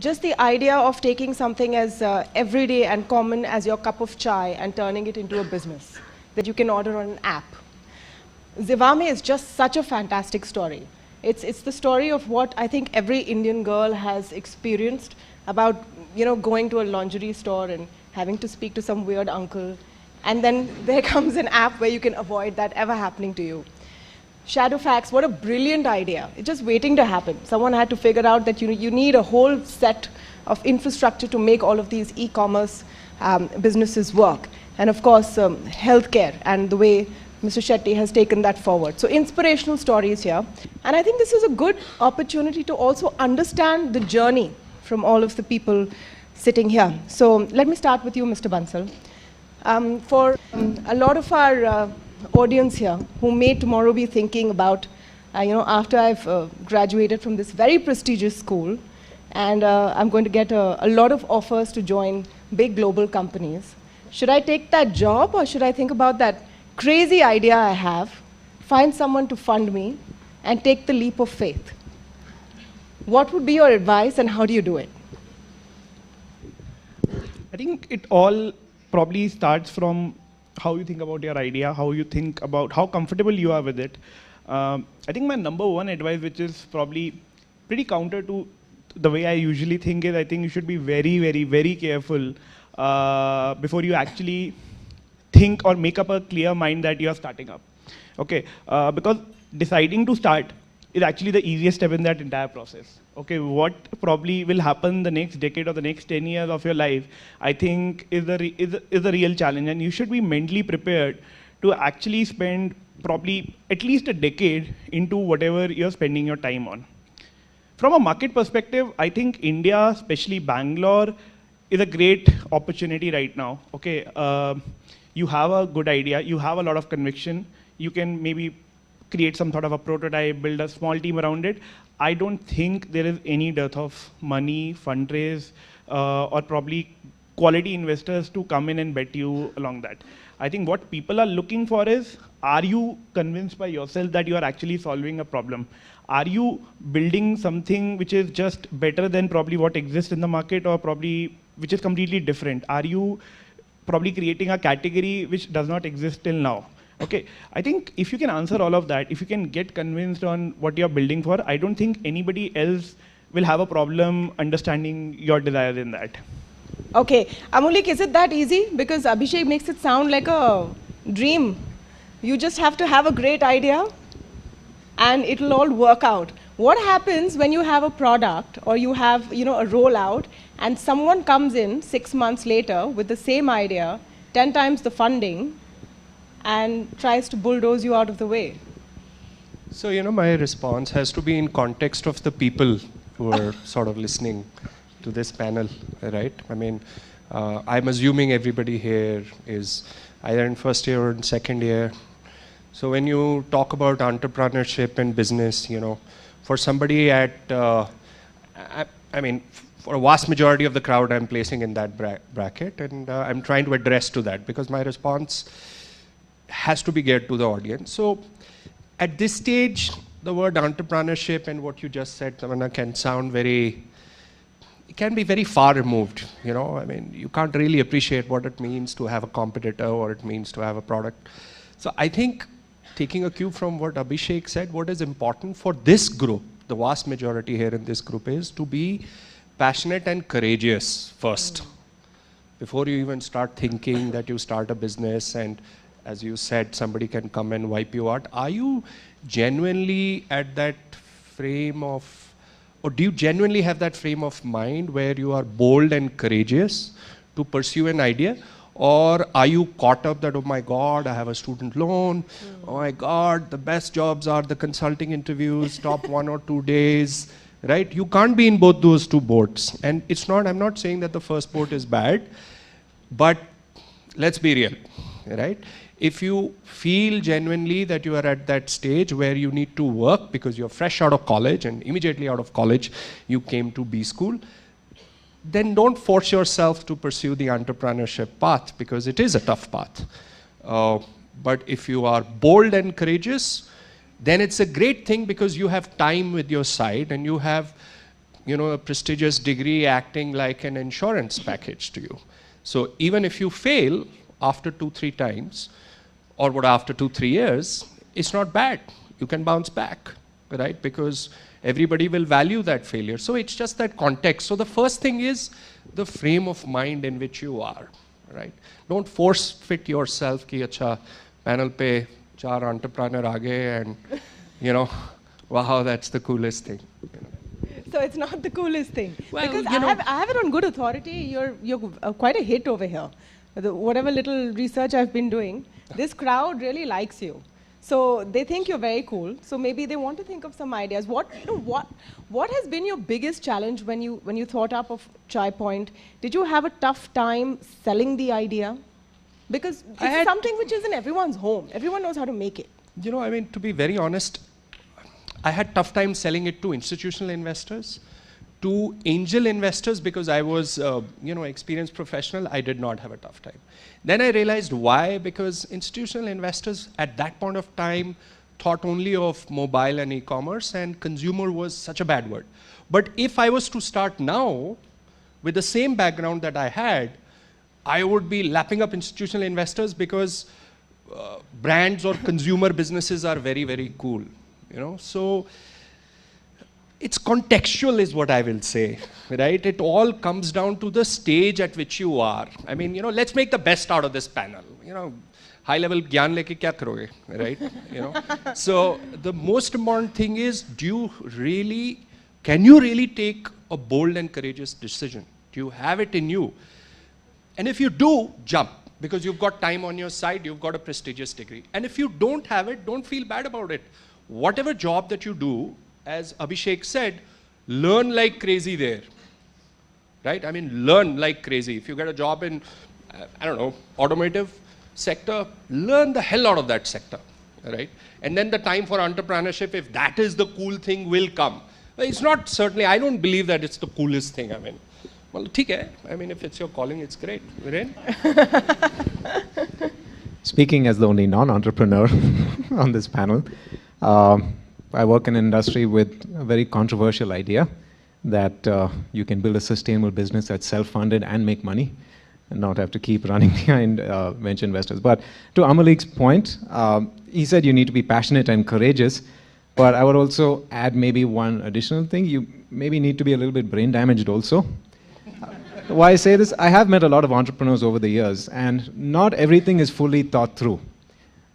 Just the idea of taking something as everyday and common as your cup of chai and turning it into a business that you can order on an app. Zivame is just such a fantastic story. It's the story of what I think every Indian girl has experienced about, going to a lingerie store and having to speak to some weird uncle. And then there comes an app where you can avoid that ever happening to you. Shadowfax, what a brilliant idea. It's just waiting to happen. Someone had to figure out that you need a whole set of infrastructure to make all of these e-commerce businesses work. And of course, healthcare and the way Mr. Shetty has taken that forward. So inspirational stories here. And I think this is a good opportunity to also understand the journey from all of the people sitting here. So let me start with you, Mr. Bansal. For a lot of our audience here who may tomorrow be thinking about, after I've graduated from this very prestigious school, and I'm going to get a lot of offers to join big global companies. Should I take that job, or should I think about that crazy idea I have, find someone to fund me, and take the leap of faith? What would be your advice, and how do you do it? I think it all probably starts from how you think about your idea, how you think about how comfortable you are with it. I think my number one advice, which is probably pretty counter to the way I usually think, is I think you should be very, very, very careful before you actually think or make up a clear mind that you are starting up. Okay, because deciding to start is actually the easiest step in that entire process. Okay, what probably will happen the next decade or the next 10 years of your life, I think is a real challenge, and you should be mentally prepared to actually spend probably at least a decade into whatever you're spending your time on. From a market perspective, I think India, especially Bangalore, is a great opportunity right now. Okay, you have a good idea, you have a lot of conviction, you can maybe create some sort of a prototype, build a small team around it. I don't think there is any dearth of money, fundraise, or probably quality investors to come in and bet you along that. I think what people are looking for is, are you convinced by yourself that you are actually solving a problem? Are you building something which is just better than probably what exists in the market, or probably which is completely different? Are you probably creating a category which does not exist till now? Okay, I think if you can answer all of that, if you can get convinced on what you're building for, I don't think anybody else will have a problem understanding your desires in that. Okay, Amulik, is it that easy? Because Abhishek makes it sound like a dream. You just have to have a great idea and it'll all work out. What happens when you have a product, or you have a rollout, and someone comes in 6 months later with the same idea, 10 times the funding, and tries to bulldoze you out of the way? So, my response has to be in context of the people who are sort of listening to this panel, right? I mean, I'm assuming everybody here is either in first year or in second year. So when you talk about entrepreneurship and business, for somebody at, I mean, for a vast majority of the crowd, I'm placing in that bracket, and I'm trying to address to that, because my response has to be geared to the audience. So at this stage, the word entrepreneurship and what you just said, Tamanna, can be very far removed. I mean, you can't really appreciate what it means to have a competitor, or it means to have a product. So I think, taking a cue from what Abhishek said, what is important for this group, the vast majority here in this group, is to be passionate and courageous first, before you even start thinking that you start a business and, as you said, somebody can come and wipe you out. Are you genuinely at that frame of, or do you genuinely have that frame of mind where you are bold and courageous to pursue an idea? Or are you caught up that, oh my God, I have a student loan. Oh my God, the best jobs are the consulting interviews, top 1 or 2 days, right? You can't be in both those two boats. And it's not, I'm not saying that the first boat is bad, but let's be real, right? If you feel genuinely that you are at that stage where you need to work because you're fresh out of college, and immediately out of college you came to B school, then don't force yourself to pursue the entrepreneurship path, because it is a tough path. But if you are bold and courageous, then it's a great thing, because you have time with your side and you have a prestigious degree acting like an insurance package to you. So even if you fail after 2-3 times, or what after 2-3 years, it's not bad. You can bounce back, right? Because everybody will value that failure. So it's just that context. So the first thing is the frame of mind in which you are, right? Don't force fit yourself ki acha panel pe 4 entrepreneur aage and wow, that's the coolest thing. So it's not the coolest thing. Well, because I have it on good authority, you're quite a hit over here. Whatever little research I've been doing, this crowd really likes you. So they think you're very cool. So maybe they want to think of some ideas. What has been your biggest challenge when you thought up of Chai Point? Did you have a tough time selling the idea? Because it's something which is in everyone's home. Everyone knows how to make it. To be very honest, I had tough time selling it to institutional investors. To angel investors, because I was, experienced professional, I did not have a tough time. Then I realized why, because institutional investors at that point of time thought only of mobile and e-commerce, and consumer was such a bad word. But if I was to start now, with the same background that I had, I would be lapping up institutional investors because brands or consumer businesses are very, very cool. So it's contextual is what I will say, right? It all comes down to the stage at which you are. Let's make the best out of this panel. High level gyan leke kya karoge, right? So the most important thing is, can you really take a bold and courageous decision? Do you have it in you? And if you do, jump, because you've got time on your side, you've got a prestigious degree. And if you don't have it, don't feel bad about it. Whatever job that you do, as Abhishek said, learn like crazy there, right? Learn like crazy. If you get a job in, automotive sector, learn the hell out of that sector, right? And then the time for entrepreneurship, if that is the cool thing, will come. It's not certainly, I don't believe that it's the coolest thing. Well, theek hai. If it's your calling, it's great. Viren? Speaking as the only non-entrepreneur on this panel, I work in an industry with a very controversial idea that you can build a sustainable business that's self-funded and make money and not have to keep running behind venture investors. But to Amalik's point, he said you need to be passionate and courageous, but I would also add maybe one additional thing. You maybe need to be a little bit brain damaged also. Why I say this, I have met a lot of entrepreneurs over the years, and not everything is fully thought through.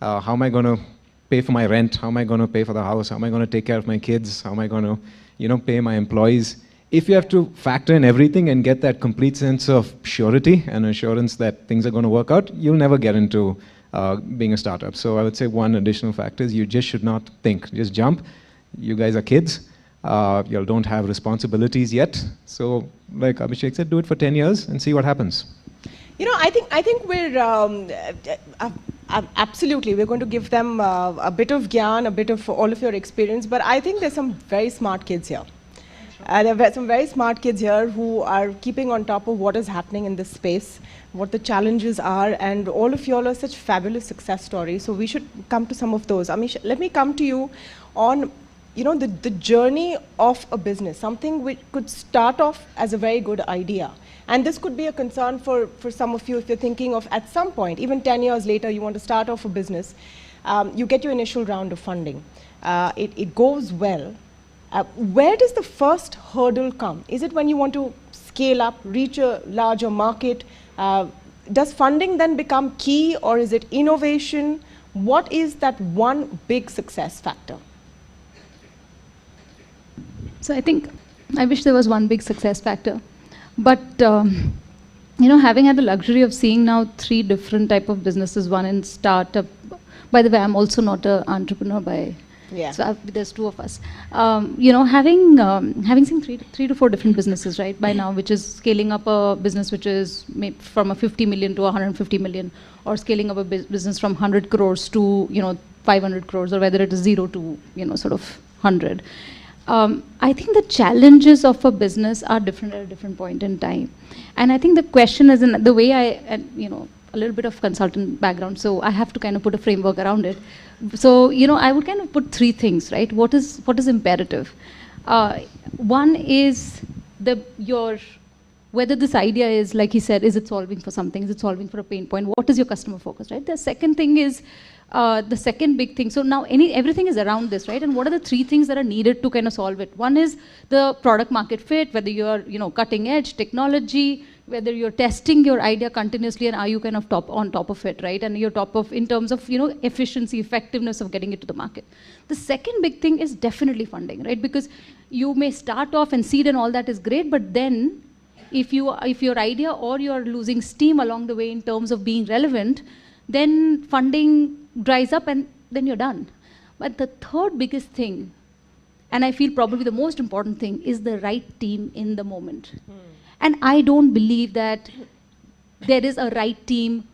How am I going to pay for my rent? How am I going to pay for the house? How am I going to take care of my kids? How am I going to, pay my employees? If you have to factor in everything and get that complete sense of surety and assurance that things are going to work out, you'll never get into being a startup. So I would say one additional factor is you just should not think. Just jump. You guys are kids. You don't have responsibilities yet. So like Abhishek said, do it for 10 years and see what happens. I think we're absolutely, we're going to give them a bit of gyan, a bit of all of your experience, but I think there's some very smart kids here. There are some very smart kids here who are keeping on top of what is happening in this space, what the challenges are, and all of you all are such fabulous success stories. So we should come to some of those. Amish, let me come to you on the journey of a business, something which could start off as a very good idea. And this could be a concern for some of you if you're thinking of at some point, even 10 years later, you want to start off a business. You get your initial round of funding. It goes well. Where does the first hurdle come? Is it when you want to scale up, reach a larger market? Does funding then become key, or is it innovation? What is that one big success factor? So I think, I wish there was one big success factor. But, having had the luxury of seeing now 3 different type of businesses, one in startup. By the way, I'm also not an entrepreneur so there's 2 of us. Having seen 3 to 4 different businesses, right, by now, which is scaling up a business which is made from a 50 million to 150 million, or scaling up a business from 100 crores to, 500 crores, or whether it is 0 to, sort of 100. I think the challenges of a business are different at a different point in time. And I think the question is in the way a little bit of consultant background, so I have to kind of put a framework around it. So, I would kind of put 3 things, right? What is imperative? One is whether this idea is, like he said, is it solving for something? Is it solving for a pain point? What is your customer focus, right? The second thing is, the second big thing. So now everything is around this, right? And what are the three things that are needed to kind of solve it? One is the product market fit, whether you're, cutting edge technology, whether you're testing your idea continuously, and are you kind of on top of it, right? And you're top of in terms of, efficiency, effectiveness of getting it to the market. The second big thing is definitely funding, right? Because you may start off and seed and all that is great, but then if your idea or you're losing steam along the way in terms of being relevant, then funding dries up and then you're done. But the third biggest thing, and I feel probably the most important thing, is the right team in the moment. And I don't believe that there is a right team.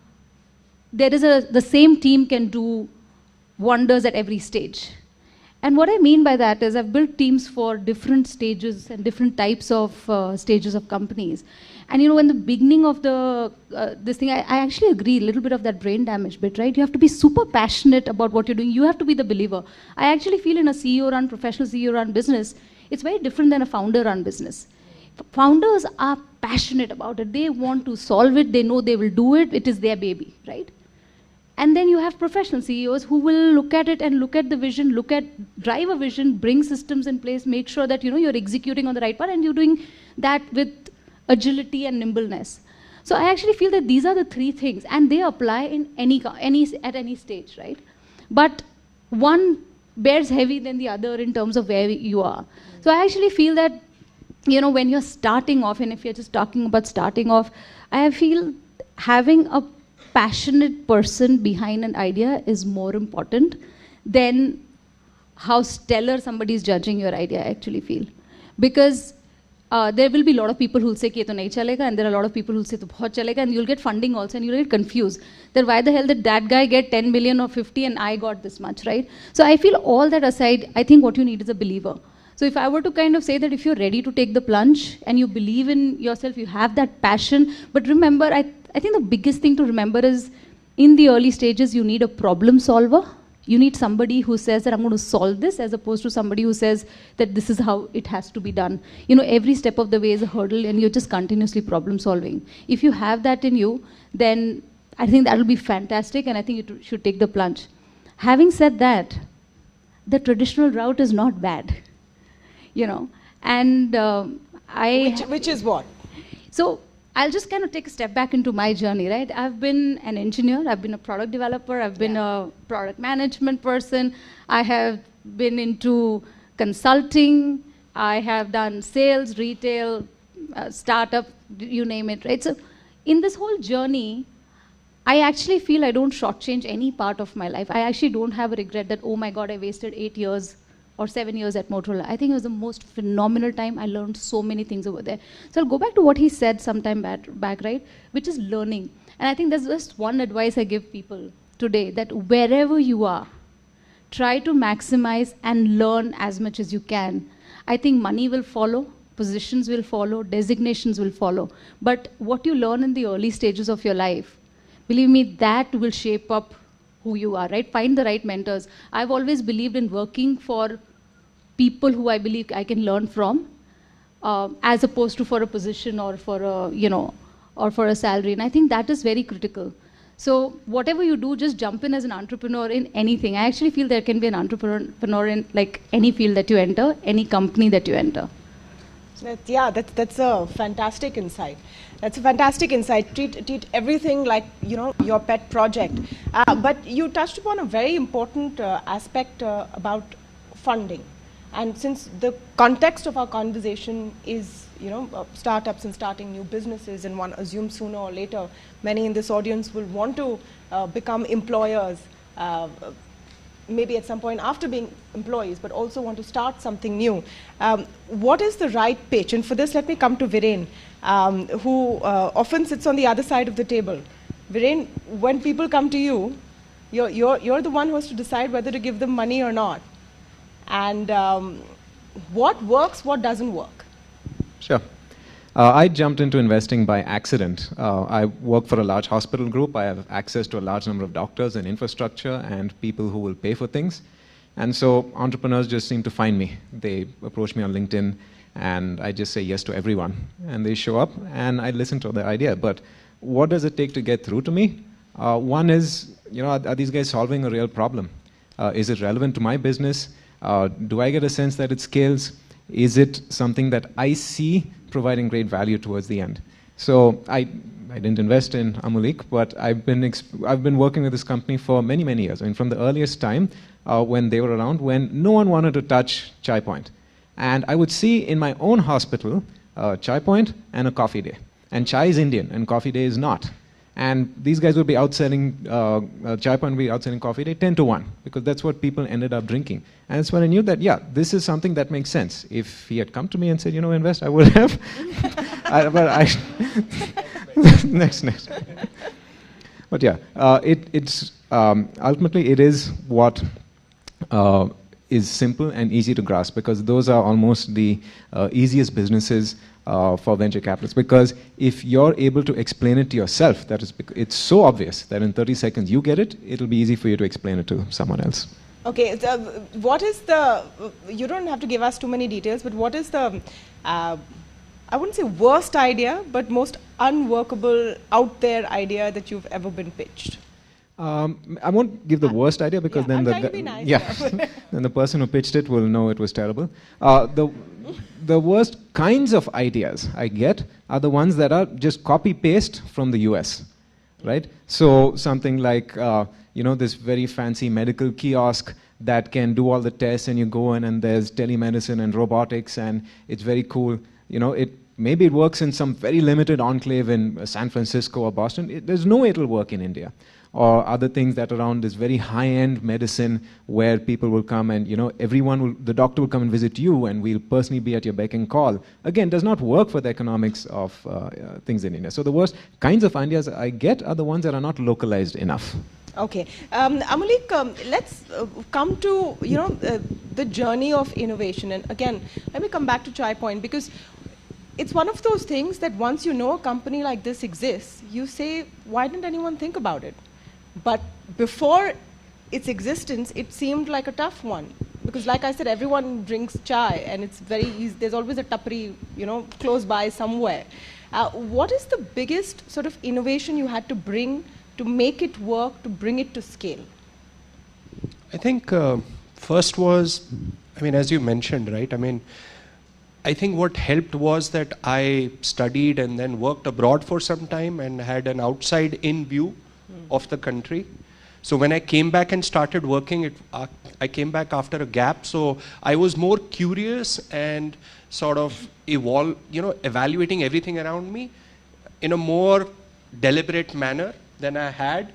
The same team can do wonders at every stage. And what I mean by that is I've built teams for different stages and different types of stages of companies. And in the beginning of this thing, I actually agree a little bit of that brain damage bit, right? You have to be super passionate about what you're doing. You have to be the believer. I actually feel in a CEO-run, professional CEO-run business, it's very different than a founder-run business. Founders are passionate about it. They want to solve it. They know they will do it. It is their baby, right? And then you have professional CEOs who will look at it and look at the vision, drive a vision, bring systems in place, make sure that you're executing on the right path, and you're doing that with agility and nimbleness. So I actually feel that these are the three things, and they apply in at any stage, right? But one bears heavy than the other in terms of where you are. So I actually feel that when you're starting off, and if you're just talking about starting off, I feel having a passionate person behind an idea is more important than how stellar somebody is judging your idea, I actually feel. Because there will be a lot of people who will say कि ये तो नहीं चलेगा, and there are a lot of people who will say तो बहुत चलेगा, and you'll get funding also, and you'll get confused. Then why the hell did that guy get 10 million or 50 and I got this much, right? So I feel all that aside, I think what you need is a believer. So if I were to kind of say that if you're ready to take the plunge and you believe in yourself, you have that passion, but remember, I think the biggest thing to remember is in the early stages, you need a problem solver. You need somebody who says that I'm going to solve this, as opposed to somebody who says that this is how it has to be done. Every step of the way is a hurdle, and you're just continuously problem solving. If you have that in you, then I think that will be fantastic, and I think you should take the plunge. Having said that, the traditional route is not bad. And Which is what? So I'll just kind of take a step back into my journey, right? I've been an engineer, I've been a product developer, I've been a product management person, I have been into consulting, I have done sales, retail, startup, you name it, right? So in this whole journey, I actually feel I don't shortchange any part of my life. I actually don't have a regret that, oh my God, I wasted 8 years or 7 years at Motorola. I think it was the most phenomenal time. I learned so many things over there. So I'll go back to what he said sometime back, right? Which is learning. And I think there's just one advice I give people today, that wherever you are, try to maximize and learn as much as you can. I think money will follow, positions will follow, designations will follow. But what you learn in the early stages of your life, believe me, that will shape up who you are, right? Find the right mentors. I've always believed in working for people who I believe I can learn from, as opposed to for a position or for a, or for a salary. And I think that is very critical. So whatever you do, just jump in as an entrepreneur in anything. I actually feel there can be an entrepreneur in like any field that you enter, any company that you enter. That's a fantastic insight. That's a fantastic insight. Treat everything like your pet project. But you touched upon a very important aspect about funding. And since the context of our conversation is startups and starting new businesses, and one assumes sooner or later many in this audience will want to become employers, maybe at some point after being employees, but also want to start something new. What is the right pitch? And for this, let me come to Viren, who often sits on the other side of the table. Viren, when people come to you, you're the one who has to decide whether to give them money or not. And what works, what doesn't work? Sure. I jumped into investing by accident. I work for a large hospital group. I have access to a large number of doctors and infrastructure and people who will pay for things. And so entrepreneurs just seem to find me. They approach me on LinkedIn, and I just say yes to everyone. And they show up, and I listen to their idea. But what does it take to get through to me? One is, are these guys solving a real problem? Is it relevant to my business? Do I get a sense that it scales? Is it something that I see providing great value towards the end? So I didn't invest in Amulik, but I've been working with this company for many, many years. I mean, from the earliest time when they were around, when no one wanted to touch Chai Point. And I would see in my own hospital Chai Point and a coffee day. And Chai is Indian, and coffee day is not. And these guys would be outselling, Chai Point would be outselling coffee day 10-1, because that's what people ended up drinking. And that's when I knew that, yeah, this is something that makes sense. If he had come to me and said, invest, I would have. Next. But yeah, it's ultimately it is what is simple and easy to grasp, because those are almost the easiest businesses for venture capitalists. Because if you're able to explain it to yourself, it's so obvious that in 30 seconds you get it, it'll be easy for you to explain it to someone else. Okay, what is you don't have to give us too many details, but what is the, I wouldn't say worst idea, but most unworkable, out there idea that you've ever been pitched? I won't give the worst idea, because then I'm trying to be nice. Then the person who pitched it will know it was terrible. The worst kinds of ideas I get are the ones that are just copy-paste from the US, right? So something like, this very fancy medical kiosk that can do all the tests, and you go in and there's telemedicine and robotics, and it's very cool. Maybe it works in some very limited enclave in San Francisco or Boston. There's no way it'll work in India. Or other things that are around this very high-end medicine where people will come and, the doctor will come and visit you, and we'll personally be at your beck and call. Again, does not work for the economics of things in India. So the worst kinds of ideas I get are the ones that are not localized enough. Okay. Amulik, let's come to, the journey of innovation. And again, let me come back to Chai Point, because it's one of those things that once you know a company like this exists, you say, why didn't anyone think about it? But before its existence, it seemed like a tough one. Because like I said, everyone drinks chai, and it's very easy. There's always a tapri, close by somewhere. What is the biggest sort of innovation you had to bring to make it work, to bring it to scale? I think first was, as you mentioned, right? I think what helped was that I studied and then worked abroad for some time and had an outside-in view of the country. So when I came back and started working, I came back after a gap. So I was more curious and sort of evaluating everything around me in a more deliberate manner than I had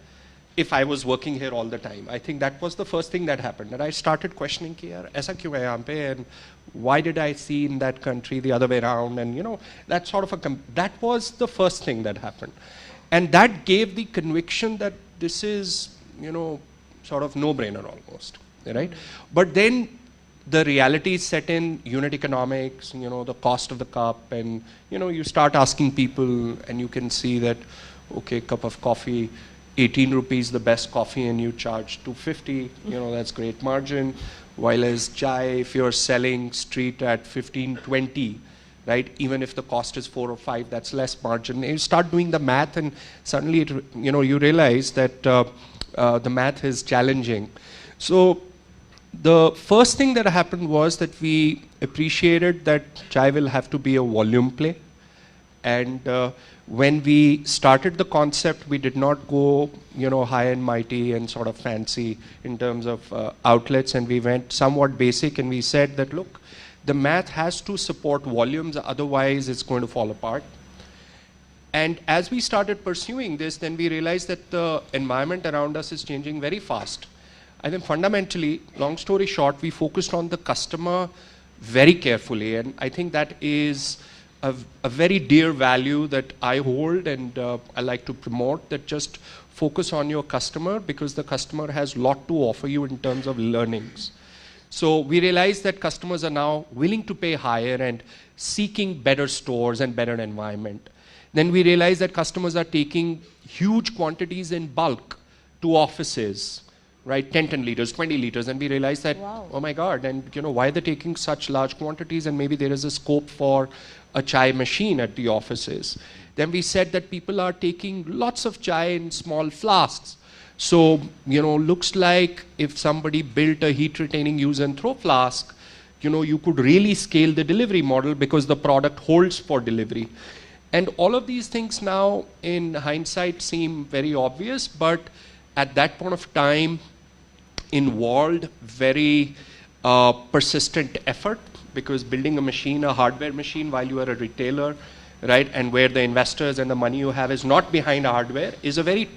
if I was working here all the time. I think that was the first thing that happened. And I started questioning, yaar, aisa kyun hai yahan pe? And why did I see in that country the other way around? And that sort of that was the first thing that happened. And that gave the conviction that this is, sort of no-brainer almost, right? But then the reality set in, unit economics, the cost of the cup, and, you start asking people, and you can see that, okay, cup of coffee, 18 rupees the best coffee, and you charge 250, that's great margin. While as chai, if you're selling street at 15, 20, right? Even if the cost is 4 or 5, that's less margin. You start doing the math, and suddenly, you realize that the math is challenging. So the first thing that happened was that we appreciated that chai will have to be a volume play. And when we started the concept, we did not go, high and mighty and sort of fancy in terms of outlets, and we went somewhat basic, and we said that, look, the math has to support volumes, otherwise it's going to fall apart. And as we started pursuing this, then we realized that the environment around us is changing very fast. I think fundamentally, long story short, we focused on the customer very carefully, and I think that is a very dear value that I hold, and I like to promote, that just focus on your customer, because the customer has a lot to offer you in terms of learnings. So we realized that customers are now willing to pay higher and seeking better stores and better environment. Then we realized that customers are taking huge quantities in bulk to offices, right? 10 liters, 20 liters. And we realized that, Wow. oh my God, and why they're taking such large quantities, and maybe there is a scope for a chai machine at the offices. Then we said that people are taking lots of chai in small flasks. So, looks like if somebody built a heat retaining use and throw flask, you could really scale the delivery model because the product holds for delivery. And all of these things now in hindsight seem very obvious, but at that point of time involved very persistent effort, because building a machine, a hardware machine, while you are a retailer, right, and where the investors and the money you have is not behind hardware, is a very,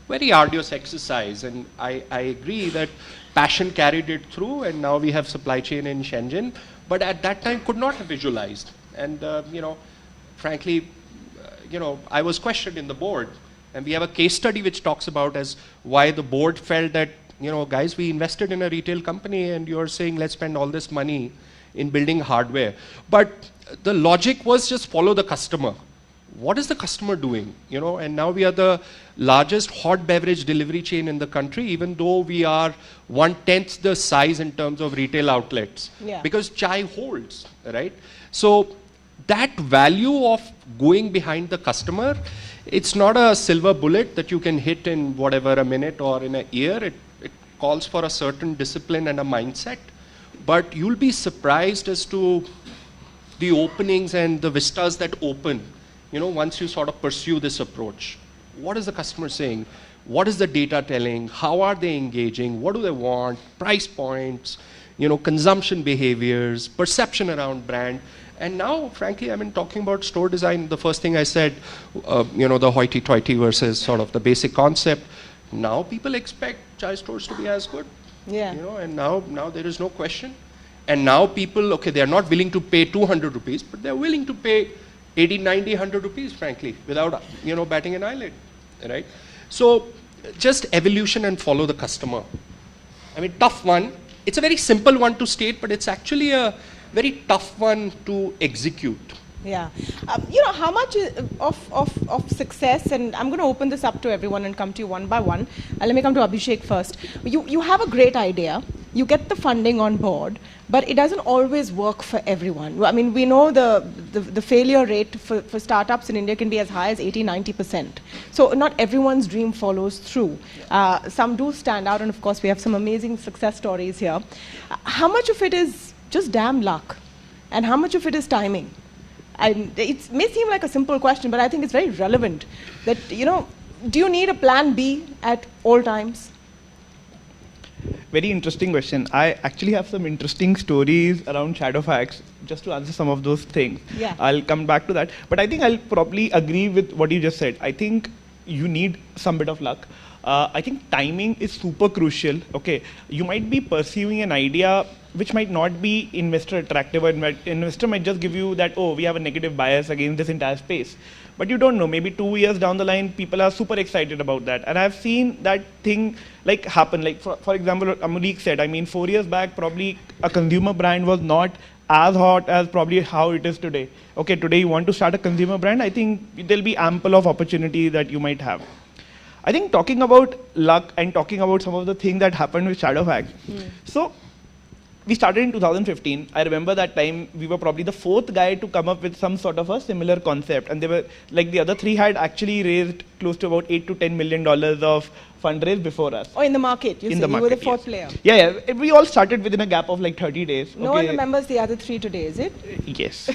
very arduous exercise. And I agree that passion carried it through, and now we have supply chain in Shenzhen, but at that time could not have visualized. And frankly, I was questioned in the board, and we have a case study which talks about as why the board felt that, guys, we invested in a retail company and you're saying let's spend all this money in building hardware. But the logic was just follow the customer. What is the customer doing? And now we are the largest hot beverage delivery chain in the country, even though we are 1/10 the size in terms of retail outlets. Yeah. Because chai holds, right? So that value of going behind the customer, it's not a silver bullet that you can hit in whatever a minute or in a year. It calls for a certain discipline and a mindset. But you'll be surprised as to the openings and the vistas that open, once you sort of pursue this approach. What is the customer saying? What is the data telling? How are they engaging? What do they want? Price points, consumption behaviors, perception around brand. And now, frankly, talking about store design, the first thing I said, the hoity-toity versus sort of the basic concept. Now people expect chai stores to be as good. Yeah. And now there is no question. And now people, okay, they are not willing to pay 200 rupees, but they're willing to pay 80, 90, 100 rupees, frankly, without, batting an eyelid, right? So just evolution and follow the customer. Tough one. It's a very simple one to state, but it's actually a very tough one to execute. Yeah. How much of success, and I'm going to open this up to everyone and come to you one by one. Let me come to Abhishek first. You have a great idea. You get the funding on board, but it doesn't always work for everyone. We know the failure rate for startups in India can be as high as 80-90%. So not everyone's dream follows through. Some do stand out, and of course we have some amazing success stories here. How much of it is just damn luck, and how much of it is timing? It may seem like a simple question, but I think it's very relevant. That, do you need a plan B at all times? Very interesting question. I actually have some interesting stories around Shadowfax, just to answer some of those things. Yeah. I'll come back to that. But I think I'll probably agree with what you just said. I think you need some bit of luck. I think timing is super crucial. Okay, you might be pursuing an idea which might not be investor attractive, or investor might just give you that, oh, we have a negative bias against this entire space. But you don't know, maybe 2 years down the line, people are super excited about that. And I've seen that thing happen. For example, Amulik said, 4 years back, probably a consumer brand was not as hot as probably how it is today. Okay, today you want to start a consumer brand, I think there'll be ample of opportunity that you might have. I think talking about luck and talking about some of the things that happened with Shadowfax. So we started in 2015. I remember that time we were probably the 4th guy to come up with some sort of a similar concept. And they were, the other 3 had actually raised close to about $8 to $10 million of fundraise before us. Oh, in the market, you were the 4th player. Yeah. We all started within a gap of 30 days. No one remembers the other 3 today, is it? Yes.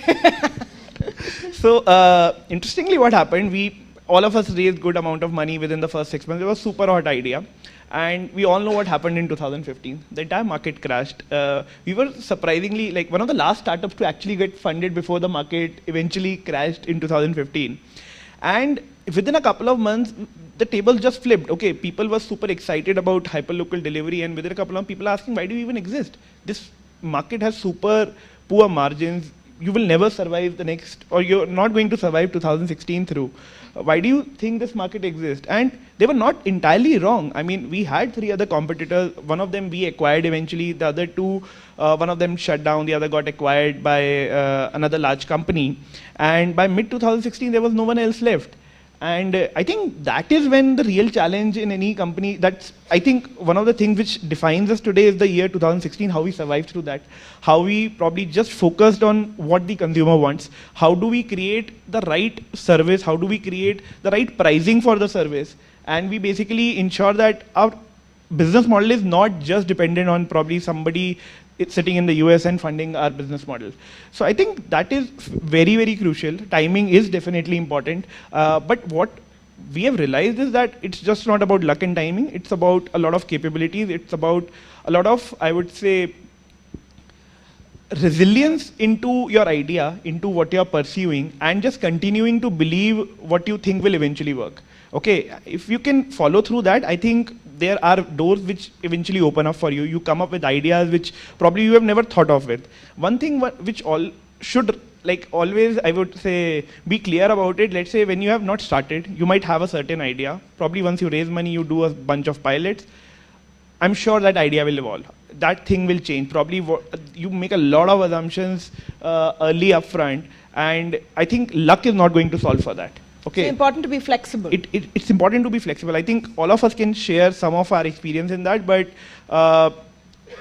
So, interestingly what happened, all of us raised good amount of money within the first 6 months. It was a super hot idea. And we all know what happened in 2015. The entire market crashed. We were surprisingly one of the last startups to actually get funded before the market eventually crashed in 2015. And within a couple of months, the tables just flipped. Okay, people were super excited about hyperlocal delivery, and within a couple of months, people asking, why do you even exist? This market has super poor margins. You will never survive or you're not going to survive 2016 through. Why do you think this market exists? And they were not entirely wrong. We had 3 other competitors. One of them we acquired eventually. The other 2, one of them shut down. The other got acquired by another large company. And by mid-2016, there was no one else left. And I think that is when the real challenge in any company, that's, I think, one of the things which defines us today is the year 2016, how we survived through that, how we probably just focused on what the consumer wants, how do we create the right service, how do we create the right pricing for the service, and we basically ensure that our business model is not just dependent on probably somebody sitting in the US and funding our business model. So I think that is very, very crucial. Timing is definitely important. But what we have realized is that it's just not about luck and timing. It's about a lot of capabilities. It's about a lot of, I would say, resilience into your idea, into what you're pursuing, and just continuing to believe what you think will eventually work. Okay, if you can follow through that, I think there are doors which eventually open up for you. You come up with ideas which probably you have never thought of with. One thing which all should, like always, I would say, be clear about it. Let's say when you have not started, you might have a certain idea. Probably once you raise money, you do a bunch of pilots. I'm sure that idea will evolve. That thing will change. Probably you make a lot of assumptions early upfront, and I think luck is not going to solve for that. Okay. It's important to be flexible. It's important to be flexible. I think all of us can share some of our experience in that, but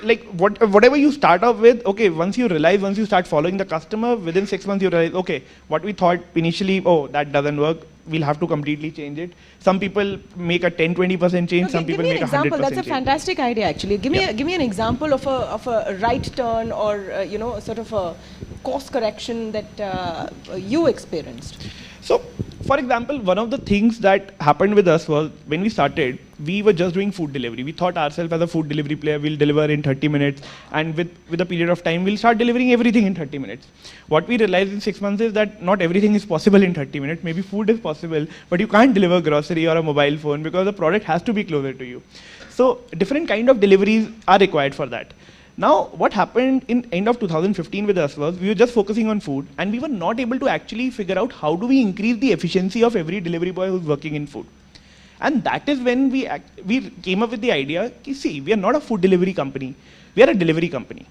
like whatever you start off with, okay, once you start following the customer, within 6 months you realize, okay, what we thought initially, oh, that doesn't work, we'll have to completely change it. Some people make a 10-20% change, some people make a 100% change. That's a fantastic idea, actually. Give me an example of a right turn or sort of a course correction that you experienced. So, for example, one of the things that happened with us was when we started, we were just doing food delivery. We thought ourselves as a food delivery player, we'll deliver in 30 minutes, and with a period of time, we'll start delivering everything in 30 minutes. What we realized in 6 months is that not everything is possible in 30 minutes. Maybe food is possible, but you can't deliver grocery or a mobile phone because the product has to be closer to you. So, different kind of deliveries are required for that. Now, what happened in end of 2015 with us was we were just focusing on food, and we were not able to actually figure out how do we increase the efficiency of every delivery boy who's working in food. And that is when we came up with the idea, see, we are not a food delivery company, we are a delivery company.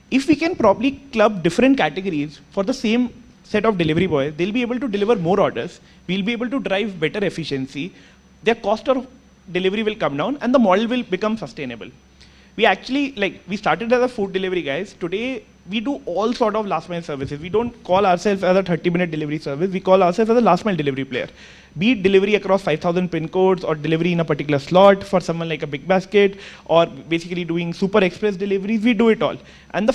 If we can probably club different categories for the same set of delivery boys, they'll be able to deliver more orders, we'll be able to drive better efficiency, their cost of delivery will come down, and the model will become sustainable. We actually, we started as a food delivery guys. Today, we do all sort of last mile services. We don't call ourselves as a 30-minute delivery service. We call ourselves as a last mile delivery player. Be it delivery across 5,000 pin codes or delivery in a particular slot for someone like a Big Basket, or basically doing super express deliveries, we do it all. And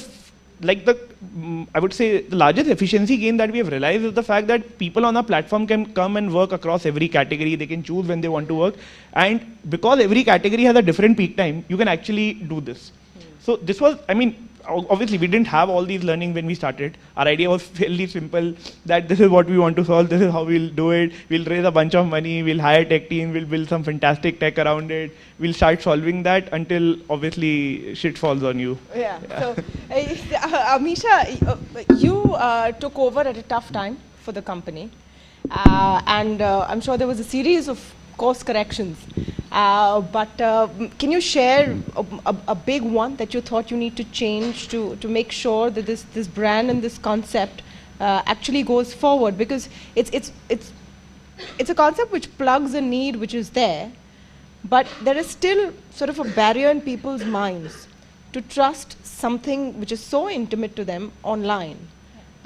I would say the largest efficiency gain that we have realized is the fact that people on our platform can come and work across every category. They can choose when they want to work. And because every category has a different peak time, you can actually do this. So this was, obviously we didn't have all these learnings when we started. Our idea was fairly simple, that this is what we want to solve, this is how we'll do it. We'll raise a bunch of money, we'll hire tech team, we'll build some fantastic tech around it. We'll start solving that until obviously shit falls on you. Yeah. So, Amisha, you took over at a tough time for the company. And I'm sure there was a series of course corrections. But can you share a big one that you thought you need to change to make sure that this brand and this concept actually goes forward? Because it's a concept which plugs a need which is there, but there is still sort of a barrier in people's minds to trust something which is so intimate to them online.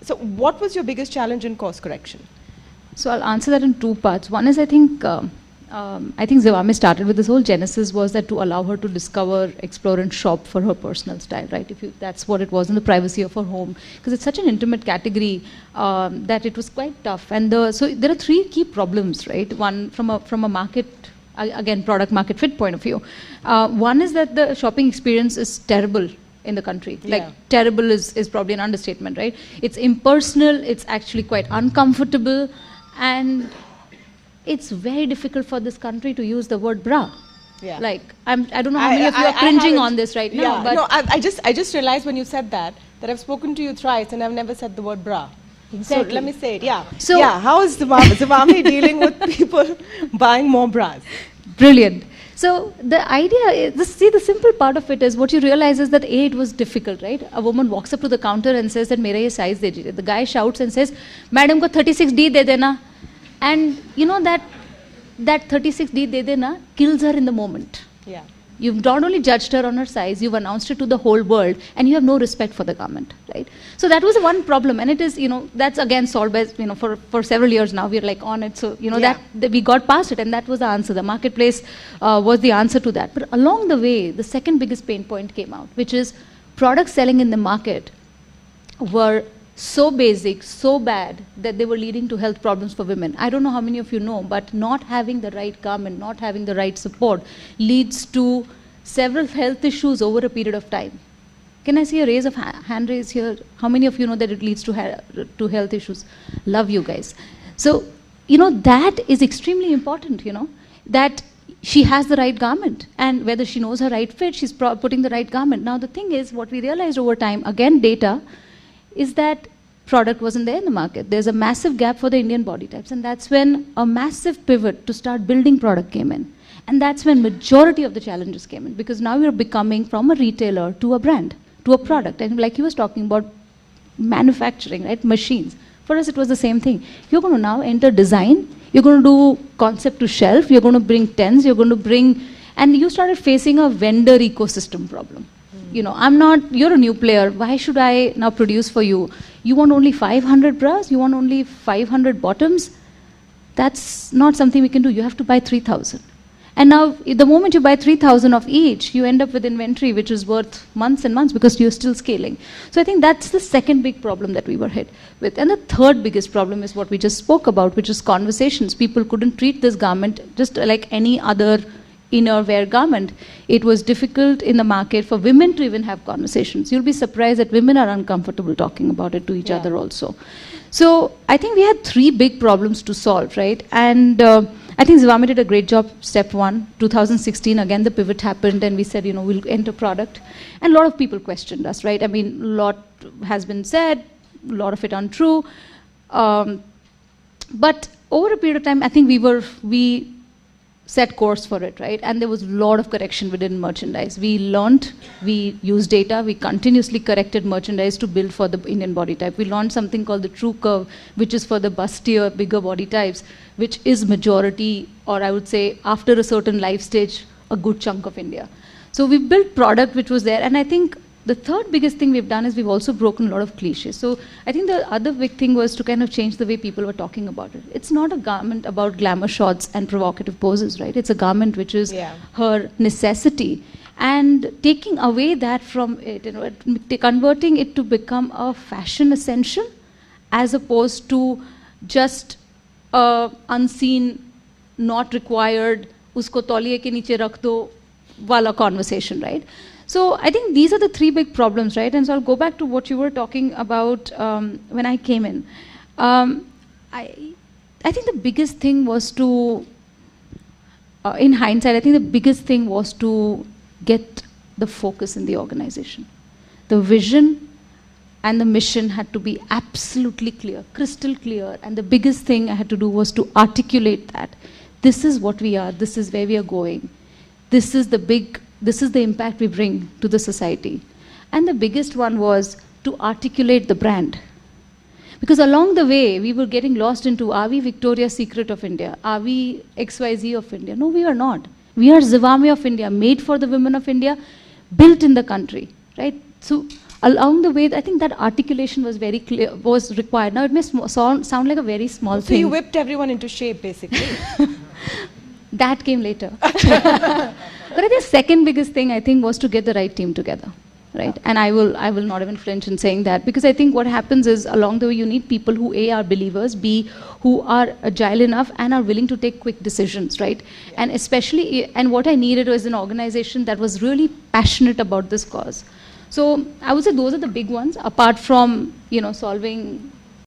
So what was your biggest challenge in course correction? So I'll answer that in two parts. One is I think Zivame started with this whole genesis was that to allow her to discover, explore and shop for her personal style, right? That's what it was in the privacy of her home. Because it's such an intimate category that it was quite tough. And so there are three key problems, right? One from a market, again, product market fit point of view. One is that the shopping experience is terrible in the country. Yeah. Like terrible is probably an understatement, right? It's impersonal, it's actually quite uncomfortable, and it's very difficult for this country to use the word bra. Yeah. Like, I don't know how many of you are cringing on this right now. Yeah. But No, I just realized when you said that I've spoken to you thrice and I've never said the word bra. Exactly. So let me say it, yeah. So, yeah, how is Zivame dealing with people buying more bras? Brilliant. So the idea is, the simple part of it is what you realize is that it was difficult, right? A woman walks up to the counter and says that mera ye size de dijiye. The guy shouts and says, "Madam ko 36D de dena." And you know that 36D de dena kills her in the moment. Yeah. You've not only judged her on her size, you've announced it to the whole world, and you have no respect for the garment, right? So that was one problem, and it is, that's again solved by, for several years now, we're like on it. So, that we got past it, and that was the answer. The marketplace was the answer to that. But along the way, the second biggest pain point came out, which is products selling in the market were so basic, so bad, that they were leading to health problems for women. I don't know how many of you know, but not having the right garment, not having the right support, leads to several health issues over a period of time. Can I see a raise of hand raise here? How many of you know that it leads to health issues? Love you guys. So, that is extremely important, that she has the right garment, and whether she knows her right fit, she's putting the right garment. Now, the thing is, what we realized over time, again, data, is that product wasn't there in the market. There's a massive gap for the Indian body types, and that's when a massive pivot to start building product came in. And that's when majority of the challenges came in, because now you're becoming from a retailer to a brand, to a product. And like he was talking about manufacturing, right, machines. For us, it was the same thing. You're going to now enter design, you're going to do concept to shelf, you're going to bring tens, you're going to bring, and you started facing a vendor ecosystem problem. You're a new player, why should I now produce for you? You want only 500 bras? You want only 500 bottoms? That's not something we can do. You have to buy 3,000. And now, the moment you buy 3,000 of each, you end up with inventory which is worth months and months because you're still scaling. So I think that's the second big problem that we were hit with. And the third biggest problem is what we just spoke about, which is conversations. People couldn't treat this garment just like any other inner wear garment. It was difficult in the market for women to even have conversations. You'll be surprised that women are uncomfortable talking about it to each other also. So I think we had three big problems to solve, right? And I think Zivame did a great job, step one. 2016, again, the pivot happened, and we said, we'll enter product. And a lot of people questioned us, right? I mean, a lot has been said, a lot of it untrue. But over a period of time, I think we set course for it, right? And there was a lot of correction within merchandise. We learned, we used data, we continuously corrected merchandise to build for the Indian body type. We launched something called the True Curve, which is for the bustier, bigger body types, which is majority, or I would say after a certain life stage, a good chunk of India. So we built product which was there, and I think the third biggest thing we've done is we've also broken a lot of cliches. So I think the other big thing was to kind of change the way people were talking about it. It's not a garment about glamour shots and provocative poses, right? It's a garment which is her necessity. And taking away that from it, converting it to become a fashion essential as opposed to just unseen, not required, usko tauliye ke niche rakh do wala conversation, right? So I think these are the three big problems, right? And so I'll go back to what you were talking about when I came in. I think the biggest thing was to, in hindsight, I think the biggest thing was to get the focus in the organization. The vision and the mission had to be absolutely clear, crystal clear. And the biggest thing I had to do was to articulate that. This is what we are, this is where we are going. This is the impact we bring to the society. And the biggest one was to articulate the brand. Because along the way, we were getting lost into, are we Victoria's Secret of India? Are we XYZ of India? No, we are not. We are Zivame of India, made for the women of India, built in the country, right? So along the way, I think that articulation was very clear, was required. Now it may sound like a very small thing. So you whipped everyone into shape, basically. That came later. But I think the second biggest thing, I think, was to get the right team together, right? And I will not even flinch in saying that, because I think what happens is along the way you need people who A, are believers, B, who are agile enough and are willing to take quick decisions, right? And especially, and what I needed was an organization that was really passionate about this cause. So I would say those are the big ones, apart from, solving